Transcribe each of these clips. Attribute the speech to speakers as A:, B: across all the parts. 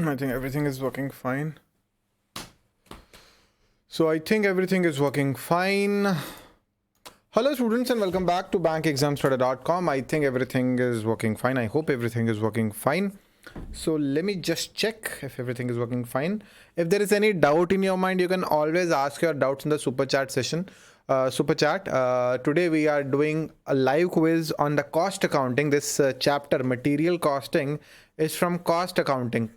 A: I think everything is working fine. So I think everything is working fine. Hello students and welcome back to bankexamstudy.com. I think everything is working fine. I hope everything is working fine. So let me just check if everything is working fine. If there is any doubt in your mind, you can always ask your doubts in the super chat session. Today we are doing a live quiz on the cost accounting. This chapter, material costing, is from cost accounting.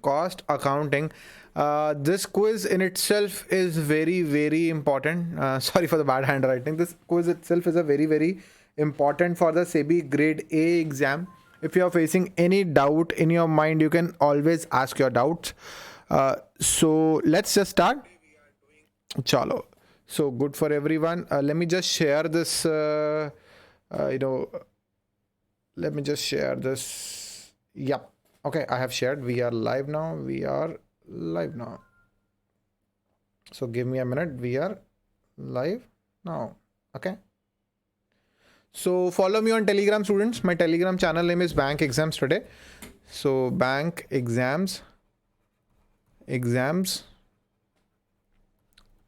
A: This quiz in itself is very important. Sorry for the bad handwriting. This quiz itself is a very important for the SEBI grade A exam. If you are facing any doubt in your mind, you can always ask your doubts. So let's just start. Chalo. So good for everyone. Let me just share this. Let me just share this. Yep. Okay, I have shared. We are live now. So give me a minute. We are live now. Okay. So follow me on Telegram, students. My Telegram channel name is Bank Exams Today. So Bank Exams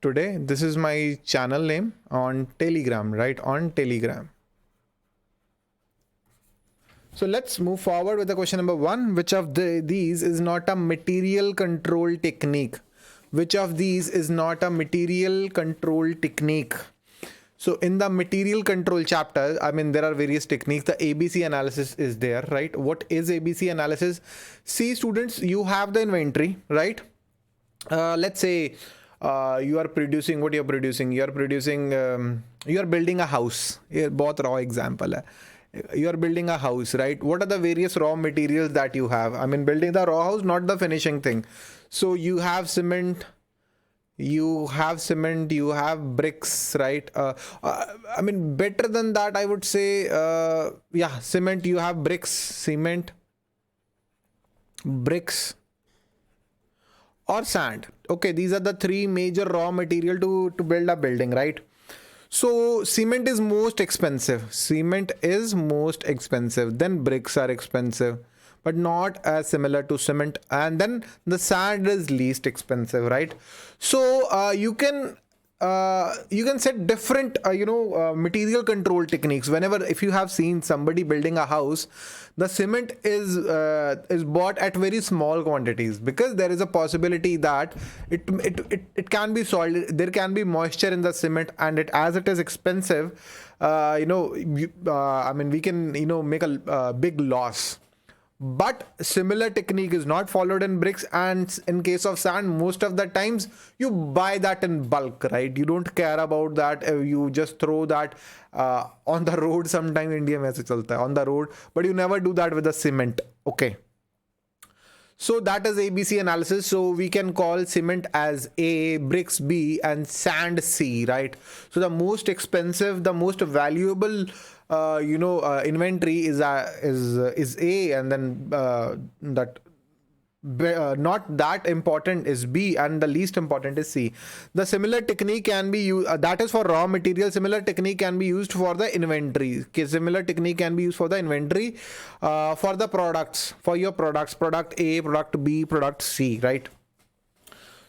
A: Today. This is my channel name on Telegram, right? On Telegram. So let's move forward with the question number 1. Which of these is not a material control technique? Which of these is not a material control technique? So in the material control chapter, I mean, there are various techniques. The ABC analysis is there, right? What is ABC analysis? See, students, you have the inventory, right? Let's say you are producing what you're producing. You are building a house. Both raw example hai. You are building a house, right? What are the various raw materials that you have? I mean, building the raw house, not the finishing thing. So you have cement, you have bricks, right? I mean, better than that, I would say, cement, you have bricks, cement, bricks, or sand. Okay, these are the three major raw material to build a building, right? So cement is most expensive. Then bricks are expensive, but not as similar to cement. And then the sand is least expensive, right? So you can set different material control techniques. If you have seen somebody building a house, the cement is bought at very small quantities, because there is a possibility that it can be soiled. There can be moisture in the cement, and as it is expensive, I mean, we can make a big loss. But similar technique is not followed in bricks, and in case of sand, most of the times you buy that in bulk, right? You don't care about that. You just throw that on the road. Sometimes India mein aise chalta hai, on the road, but you never do that with the cement. Okay. So that is ABC analysis. So we can call cement as A, bricks B, and sand C, right? So the most expensive, the most valuable inventory is A, and then not that important is B, and the least important is C. The similar technique can be used, that is for raw material. Similar technique can be used for the inventory. Similar technique can be used for the inventory, for the products, for your products, product A, product B, product C, right?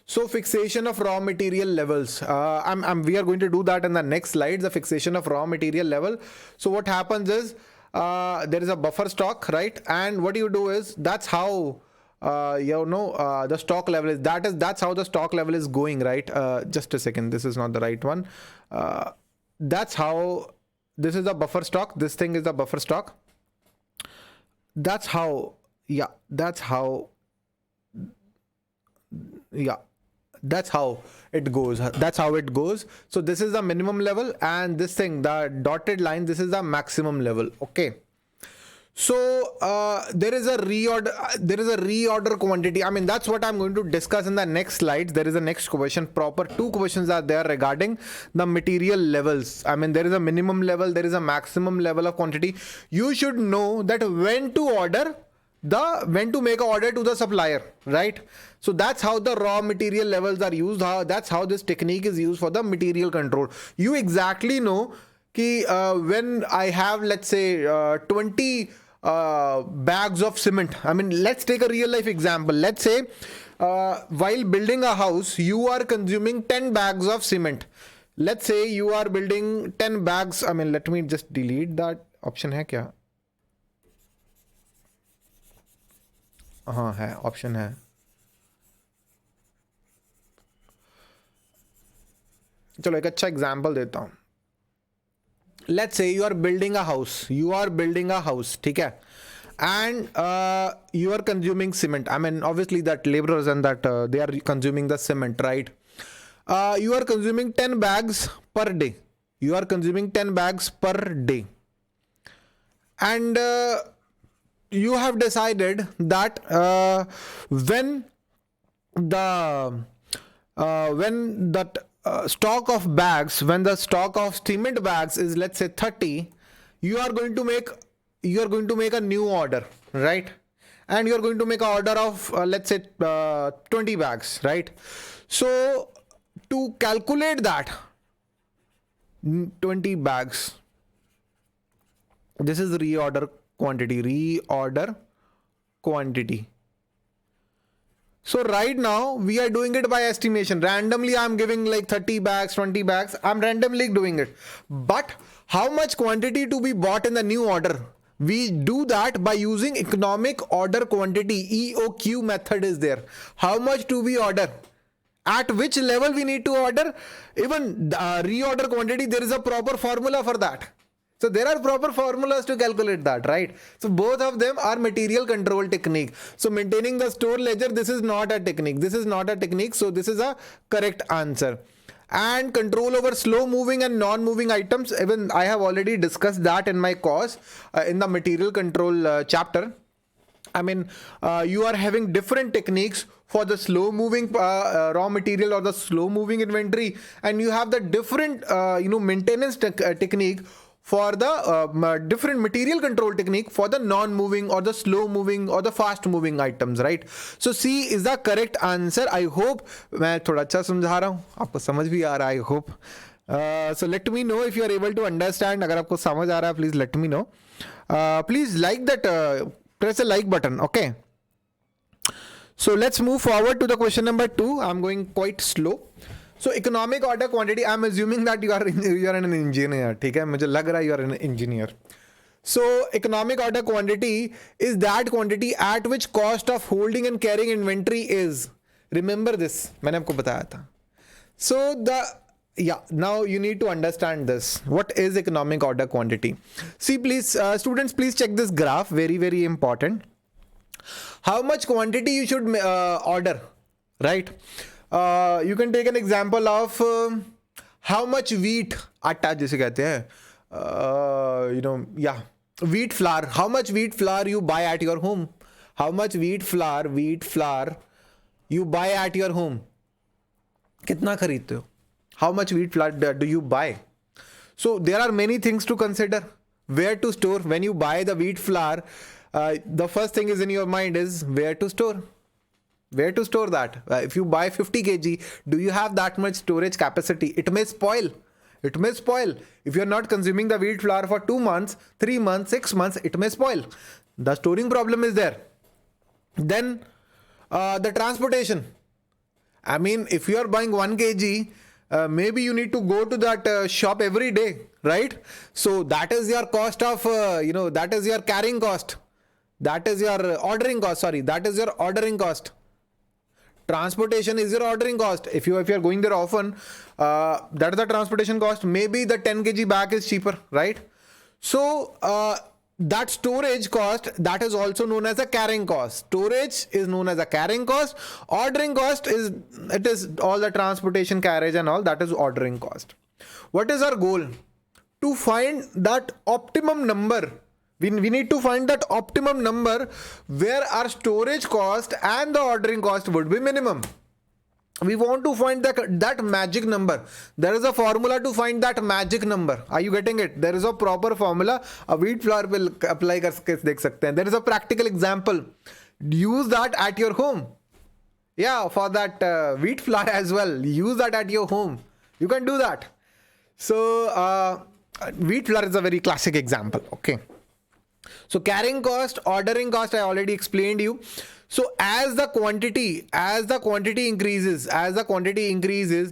A: So fixation of raw material levels. We are going to do that in the next slide, the fixation of raw material level. So what happens is, there is a buffer stock, right? And what you do is, that's how the stock level is. That's how the stock level is going, right? Just a second, this is not the right one. That's how, this is the buffer stock. This thing is the buffer stock. That's how it goes. So this is the minimum level, and this thing, the dotted line, this is the maximum level. Okay. So there is a reorder quantity. I mean, that's what I'm going to discuss in the next slides. There is a next question. Proper 2 questions are there regarding the material levels. I mean, there is a minimum level, there is a maximum level of quantity. You should know that when to make an order to the supplier, right? So that's how the raw material levels are used. That's how this technique is used for the material control. You exactly know कि when I have, let's say, 20 bags of cement. I mean, let's take a real life example. Let's say while building a house, you are consuming 10 bags of cement. Let's say you are building 10 bags. I mean, let me just delete that option. है क्या? हाँ है, option है. चलो एक अच्छा example देता हूँ. Let's say you are building a house. ठीक है? And you are consuming cement. I mean, obviously that laborers and that they are consuming the cement, right? You are consuming 10 bags per day. And you have decided that when the stock of cement bags is, let's say, 30, you are going to make a new order, right? And you are going to make an order of let's say 20 bags, right? So to calculate that 20 bags, this is reorder quantity. So right now we are doing it by estimation. Randomly I'm giving like 30 bags, 20 bags. I'm randomly doing it. But how much quantity to be bought in the new order? We do that by using economic order quantity. EOQ method is there. How much do we order? At which level we need to order? Even reorder quantity, there is a proper formula for that. So there are proper formulas to calculate that, right? So both of them are material control technique. So maintaining the store ledger, this is not a technique. So this is a correct answer. And control over slow moving and non-moving items, even I have already discussed that in my course in the material control chapter. I mean, you are having different techniques for the slow moving raw material or the slow moving inventory, and you have the different maintenance technique for the different material control technique for the non-moving or the slow moving or the fast moving items, right? So C is the correct answer. I hope मैं थोड़ा अच्छा समझा रहा हूँ, आपको समझ भी आ रहा है, I hope. So let me know if you are able to understand. अगर आपको समझ आ रहा है, please let me know. Please like that, press the like button, okay? So let's move forward to the question number 2. I'm going quite slow. So economic order quantity, I'm assuming that you are an engineer. ठीक है, मुझे लग रहा है you are an engineer. So economic order quantity is that quantity at which cost of holding and carrying inventory is. Remember this, मैंने आपको बताया था. So now you need to understand this. What is economic order quantity? See, please, students, please check this graph. Very, very important. How much quantity you should order, right? You can take an example of how much wheat, atta जिसे कहते हैं, wheat flour. How much wheat flour you buy at your home? How much wheat flour you buy at your home? कितना खरीदते हो? How much wheat flour do you buy? So there are many things to consider. Where to store? When you buy the wheat flour, the first thing is in your mind is where to store. Where to store that? If you buy 50 kg, do you have that much storage capacity? It may spoil. If you're not consuming the wheat flour for 2 months, 3 months, 6 months, it may spoil. The storing problem is there. Then the transportation. I mean, if you are buying 1 kg, maybe you need to go to that shop every day, right? So that is your cost of, that is your carrying cost. That is your ordering cost. That is your ordering cost. Transportation is your ordering cost. If you are going there often, that is the transportation cost. Maybe the 10 kg bag is cheaper, right? So that storage cost, that is also known as a carrying cost. Storage is known as a carrying cost. Ordering cost is all the transportation, carriage and all, that is ordering cost. What is our goal? To find that optimum number. We need to find that optimum number where our storage cost and the ordering cost would be minimum. We want to find that magic number. There is a formula to find that magic number. Are you getting it? There is a proper formula. A wheat flour will apply करके देख सकते हैं. There is a practical example. Use that at your home. Yeah, for that wheat flour as well. Use that at your home. You can do that. So wheat flour is a very classic example. Okay. So carrying cost, ordering cost, I already explained you. So as the quantity increases,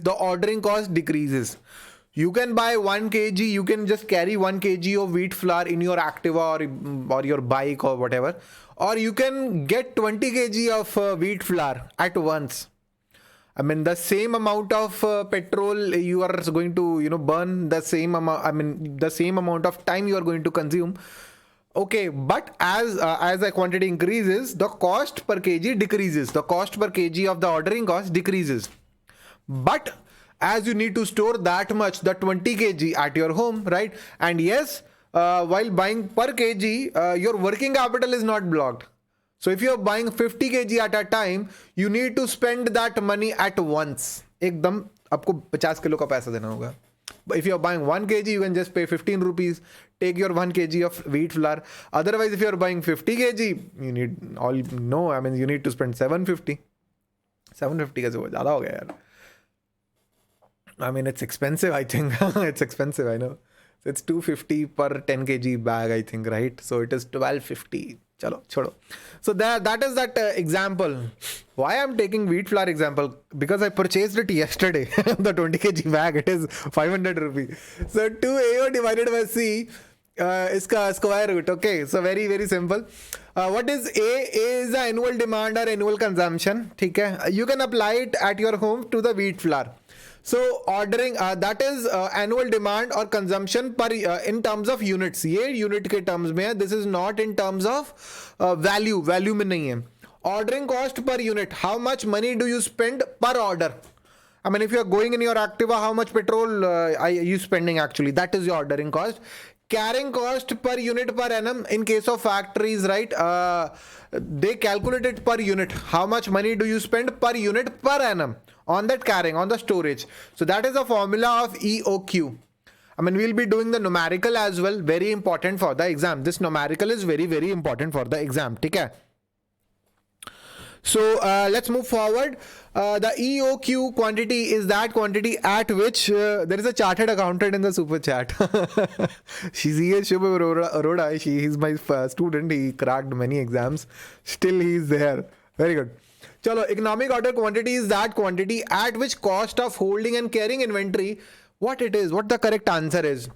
A: the ordering cost decreases. You can buy 1 kg, you can just carry 1 kg of wheat flour in your Activa or your bike or whatever, or you can get 20 kg of wheat flour at once. I mean, the same amount of petrol you are going to, burn the same amount. I mean, the same amount of time you are going to consume. Okay, but as the quantity increases, the cost per kg decreases. The cost per kg of the ordering cost decreases. But as you need to store that much, the 20 kg at your home, right? And yes, while buying per kg, your working capital is not blocked. So if you are buying 50 kg at a time, you need to spend that money at once. एकदम आपको 50 kilo का पैसा देना होगा. If you are buying 1 kg, you can just pay 15 rupees. Take your 1 kg of wheat flour. Otherwise, if you are buying 50 kg, you need to spend 750. 750 कैसे हो ज़्यादा हो गया यार. I mean, it's expensive, I think. It's expensive, I know. So it's 250 per 10 kg bag, I think, right? So it is 1250. Chalo, chodo. So that is that example. Why I'm taking wheat flour example? Because I purchased it yesterday. The 20 kg bag, it is 500 rupees. So 2AO divided by C, iska square root. Okay, so very, very simple. What is A? A is the annual demand or annual consumption. Okay? You can apply it at your home to the wheat flour. So ordering that is annual demand or consumption per in terms of units. ये unit के terms में है. This is not in terms of value. Value में नहीं है. Ordering cost per unit. How much money do you spend per order? I mean, if you are going in your Activa, how much petrol are you spending actually? That is your ordering cost. Carrying cost per unit per annum. In case of factories, right? They calculate it per unit. How much money do you spend per unit per annum on that carrying, on the storage? So that is the formula of EOQ. I mean, we'll be doing the numerical as well. Very important for the exam. This numerical is very, very important for the exam. Okay? So let's move forward. The EOQ quantity is that quantity at which there is a chartered accountant in the super chat. She's here, Shubha Arora. He's my student. He cracked many exams. Still, he's there. Very good. Chalo, economic order quantity is that quantity at which cost of holding and carrying inventory, what the correct answer is.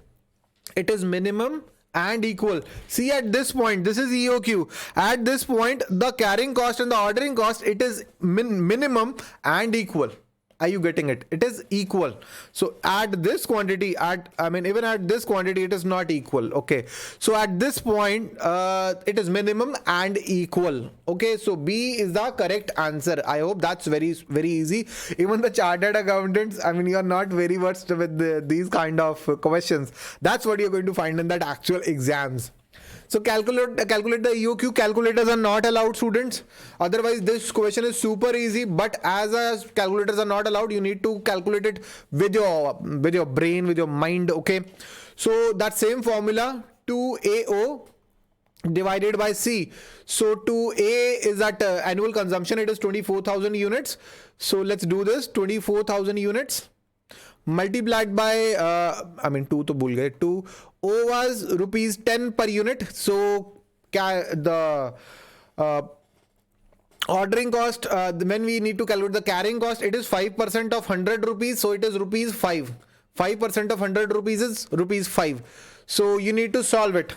A: It is minimum and equal. See, at this point, this is EOQ. At this point, the carrying cost and the ordering cost, it is minimum and equal. Are you getting it? It is equal. So at this quantity, even at this quantity, it is not equal. Okay. So at this point, it is minimum and equal. Okay. So B is the correct answer. I hope that's very, very easy. Even the chartered accountants, I mean, you are not very versed with these kind of questions. That's what you're going to find in that actual exams. So calculate the EOQ. Calculators are not allowed, students. Otherwise, this question is super easy. But as calculators are not allowed, you need to calculate it with your brain, with your mind. Okay. So that same formula, 2AO divided by C. So 2A is that annual consumption. It is 24,000 units. So let's do this. 24,000 units multiplied by 2 to bhul gaye. 2 O was rupees 10 per unit. So the ordering cost, when we need to calculate the carrying cost, it is 5% of 100 rupees. So it is rupees 5. 5% of 100 rupees is rupees 5. So you need to solve it.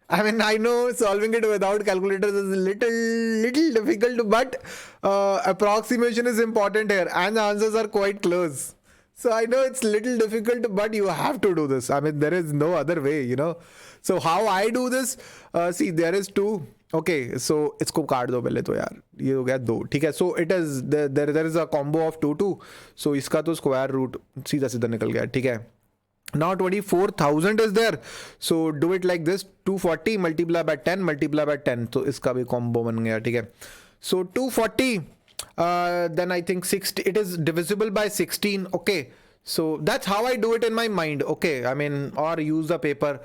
A: I mean, I know solving it without calculators is a little difficult, but approximation is important here and the answers are quite close. So I know it's little difficult, but you have to do this. I mean, there is no other way, you know. So how I do this? See, there is 2. Okay, so इसको काट दो पहले तो यार. ये हो गया 2. ठीक है. So it is there is a combo of 2. So इसका तो square root सीधा सीधा निकल गया. ठीक है. Now 24,000 is there. So do it like this. 240 multiply by 10 multiply by 10. So इसका भी combo बन गया. ठीक है. So 240. Then I think 60, it is divisible by 16. Okay, so that's how I do it in my mind. Okay, I mean, or use the paper,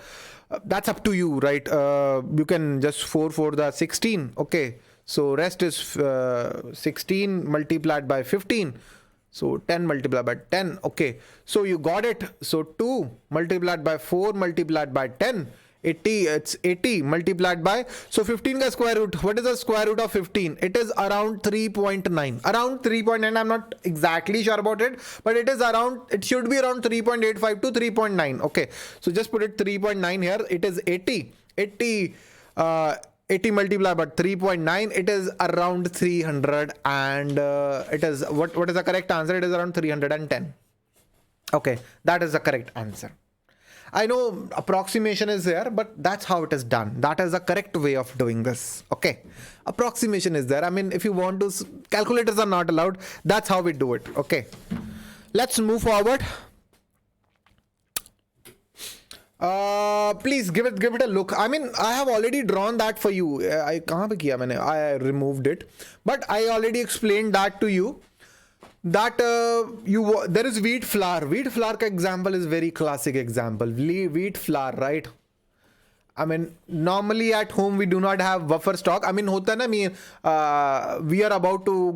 A: that's up to you, right? You can just 4 for the 16. Okay, so rest is 16 multiplied by 15. So 10 multiplied by 10. Okay, so you got it. So 2 multiplied by 4 multiplied by 10, 80, it's 80 multiplied by, so 15 ka square root, what is the square root of 15? It is around 3.9, around 3.9. I'm not exactly sure about it, but it is around, it should be around 3.85 to 3.9. Okay, so just put it 3.9 here. It is 80 multiplied by 3.9, it is around 300, and it is what is the correct answer? It is around 310. Okay, that is the correct answer. I know approximation is there, but that's how it is done. That is the correct way of doing this. Okay, approximation is there. I mean, if you want to, calculators are not allowed. That's how we do it. Okay, let's move forward. Please give it a look. I mean, I have already drawn that for you. I removed it, but I already explained that to you. That there is wheat flour. Wheat flour ka example is very classic example. Wheat flour, right? I mean, normally at home we do not have buffer stock. I mean, hota na, we are about to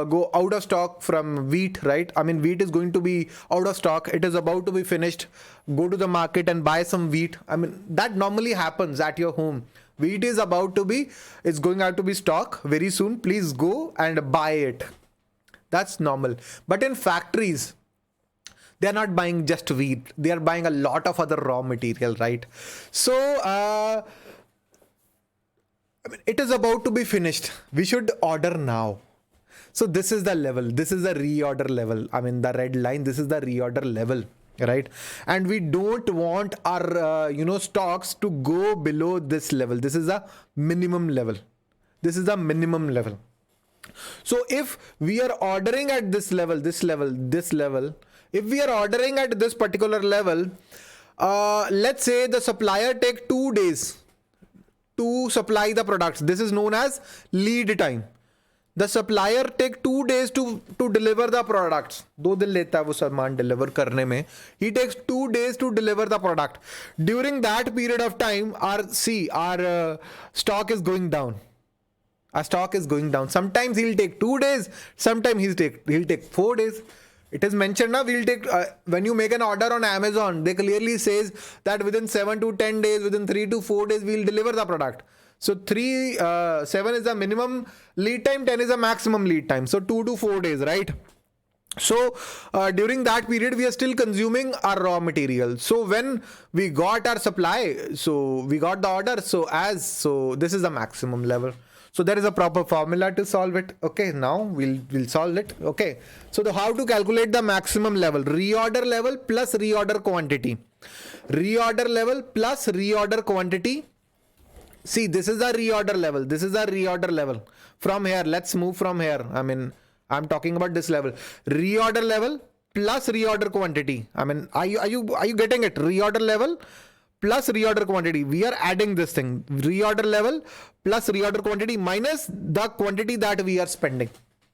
A: go out of stock from wheat, right? I mean, wheat is going to be out of stock. It is about to be finished. Go to the market and buy some wheat. I mean, that normally happens at your home. Wheat is about to be, it's going out to be stock very soon. Please go and buy it. That's normal. But in factories, they are not buying just wheat. They are buying a lot of other raw material, right? So, I mean, it is about to be finished. We should order now. So this is the level. This is the reorder level. I mean, the red line, this is the reorder level, right? And we don't want our, stocks to go below this level. This is the minimum level. This is the minimum level. So if we are ordering at this level, if we are ordering at this particular level, let's say the supplier take 2 days to supply the products. This is known as lead time. The supplier take 2 days to deliver the products. 2 दिन लेता है वो सामान deliver करने में. He takes 2 days to deliver the product. During that period of time, our stock is going down. Our stock is going down. Sometimes he'll take 2 days. Sometimes he'll take 4 days. It is mentioned now. We'll take when you make an order on Amazon, they clearly says that within 7 to 10 days, within 3 to 4 days, we'll deliver the product. So 7 is the minimum lead time, 10 is the maximum lead time. So 2 to 4 days, right? So during that period, we are still consuming our raw material. So when we got our supply, so we got the order. So this is the maximum level. So there is a proper formula to solve it. Okay, now we'll solve it. Okay, so how to calculate the maximum level? Reorder level plus reorder quantity. Reorder level plus reorder quantity. See, this is the reorder level. This is the reorder level. From here, let's move from here. I mean, I'm talking about this level. Reorder level plus reorder quantity. I mean, are you getting it? Reorder level plus reorder quantity. We are adding this thing. Reorder level plus reorder quantity minus the quantity that we are spending.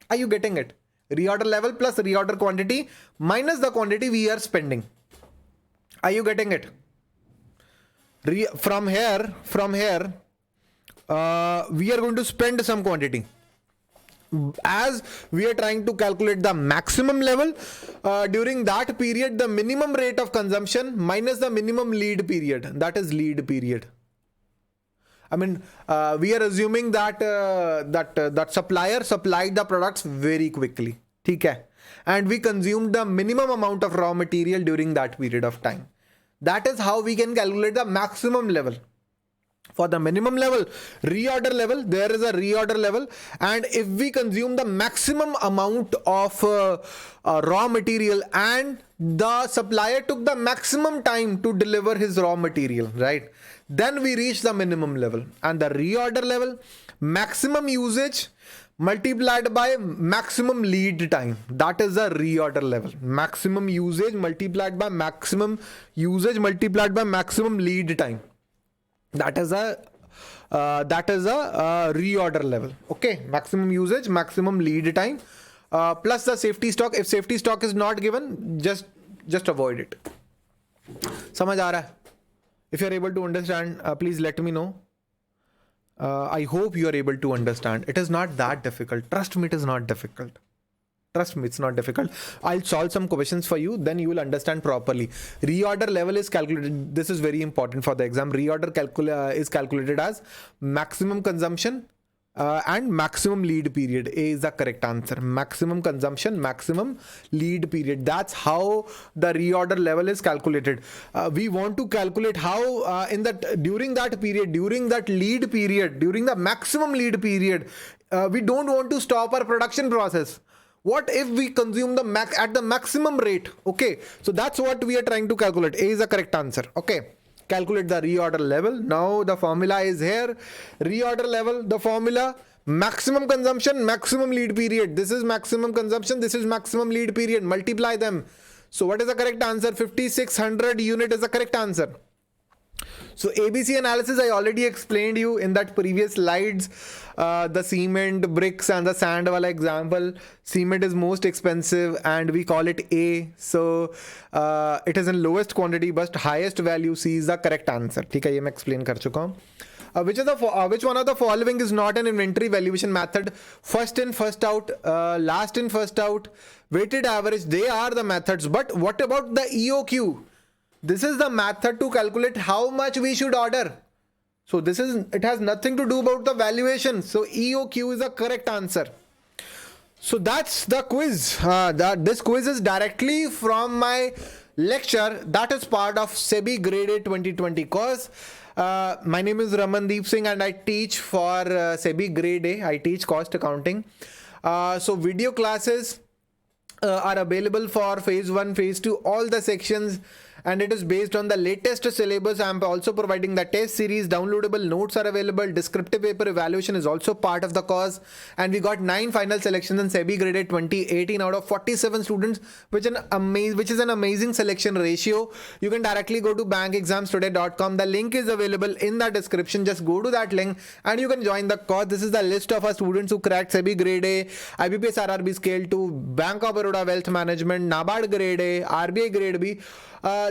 A: Are you getting it? Reorder level plus reorder quantity minus the quantity we are spending. Are you getting it? From here, we are going to spend some quantity. As we are trying to calculate the maximum level, during that period, the minimum rate of consumption minus the minimum lead period. That is lead period. I mean, we are assuming that that supplier supplied the products very quickly. Okay? And we consumed the minimum amount of raw material during that period of time. That is how we can calculate the maximum level. For the minimum level, reorder level, there is a reorder level, and if we consume the maximum amount of raw material and the supplier took the maximum time to deliver his raw material, right? Then we reach the minimum level. And the reorder level, maximum usage multiplied by maximum lead time. That is the reorder level. Maximum usage multiplied by maximum lead time. That is a reorder level. Okay, maximum usage, maximum lead time, plus the safety stock. If safety stock is not given, just avoid it. समझ आ रहा है? If you are able to understand, please let me know. I hope you are able to understand. It is not that difficult. Trust me, it is not difficult. Trust me, it's not difficult. I'll solve some questions for you, then you will understand properly. Reorder level is calculated. This is very important for the exam. Reorder is calculated as maximum consumption and maximum lead period. A is the correct answer. Maximum consumption, maximum lead period. That's how the reorder level is calculated. We want to calculate how during that period, during that lead period, during the maximum lead period, we don't want to stop our production process. What if we consume at the maximum rate? Okay, so that's what we are trying to calculate. A is the correct answer. Okay, calculate the reorder level. Now the formula is here. Reorder level, the formula, maximum consumption, maximum lead period. This is maximum consumption, this is maximum lead period. Multiply them. So what is the correct answer? 5600 unit is the correct answer. So ABC analysis I already explained you in that previous slides. The cement, bricks and the sand wala example. Cement is most expensive and we call it A. So it is in lowest quantity but highest value. C is the correct answer. ठीक है, ये मैं explain कर चुका हूँ. Which one of the following is not an inventory valuation method? First in, first out, last in, first out, weighted average, they are the methods. But what about the EOQ? This is the method to calculate how much we should order. So it has nothing to do about the valuation. So EOQ is the correct answer. So that's the quiz. This quiz is directly from my lecture that is part of SEBI Grade A 2020 course. My name is Ramandeep Singh and I teach for SEBI Grade A. I teach cost accounting. So video classes are available for phase 1, phase 2, all the sections, and it is based on the latest syllabus. I am also providing the test series, downloadable notes are available, descriptive paper evaluation is also part of the course, and we got 9 final selections in SEBI Grade A 2018 out of 47 students, which is an amazing selection ratio. You can directly go to bankexamstoday.com. The link is available in the description. Just go to that link and you can join the course. This is the list of our students who cracked SEBI Grade A, IBPS RRB Scale 2, Bank of Baroda Wealth Management, NABARD Grade A, RBI Grade B.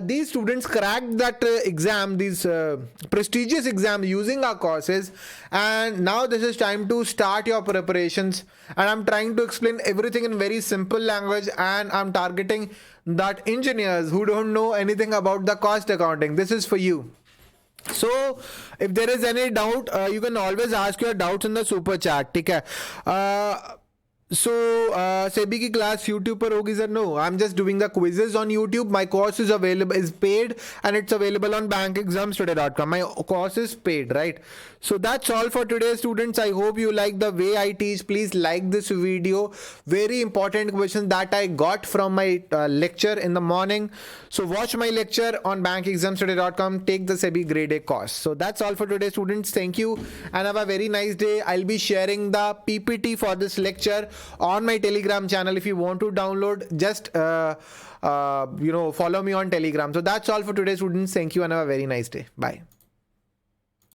A: These students cracked that exam, these prestigious exams using our courses, and now this is time to start your preparations, and I'm trying to explain everything in very simple language, and I'm targeting that engineers who don't know anything about the cost accounting. This is for you. So if there is any doubt, you can always ask your doubts in the super chat. Okay. So SEBI की class YouTube पर होगी sir? No, I'm just doing the quizzes on YouTube. My course is paid and it's available on bankexamstoday.com. My course is paid, right? So that's all for today, students. I hope you like the way I teach. Please like this video. Very important question that I got from my lecture in the morning. So watch my lecture on bankexamstoday.com. Take the SEBI Grade A course. So that's all for today, students. Thank you and have a very nice day. I'll be sharing the PPT for this lecture on my Telegram channel. If you want to download, just follow me on Telegram. So that's all for today, students. Thank you and have a very nice day. Bye.